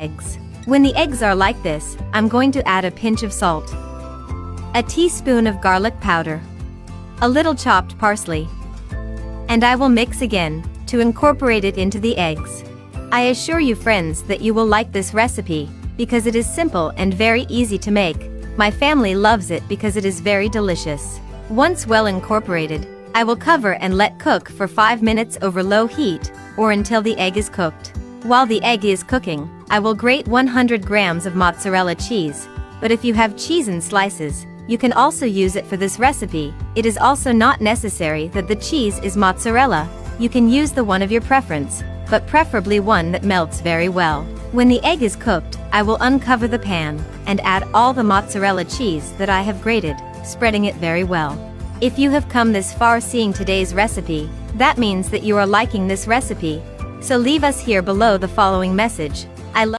Eggs. When the eggs are like this, I'm going to add a pinch of salt, a teaspoon of garlic powder, a little chopped parsley, and I will mix again to incorporate it into the eggs. I assure you friends that you will like this recipe because it is simple and very easy to make. My family loves it because it is very delicious. Once well incorporated, I will cover and let cook for 5 minutes over low heat or until the egg is cooked. While the egg is cooking, I will grate 100 grams of mozzarella cheese, but if you have cheese in slices, you can also use it for this recipe. It is also not necessary that the cheese is mozzarella. You can use the one of your preference, but preferably one that melts very well. When the egg is cooked, I will uncover the pan and add all the mozzarella cheese that I have grated, spreading it very well. If you have come this far seeing today's recipe, that means that you are liking this recipe. So leave us here below the following message.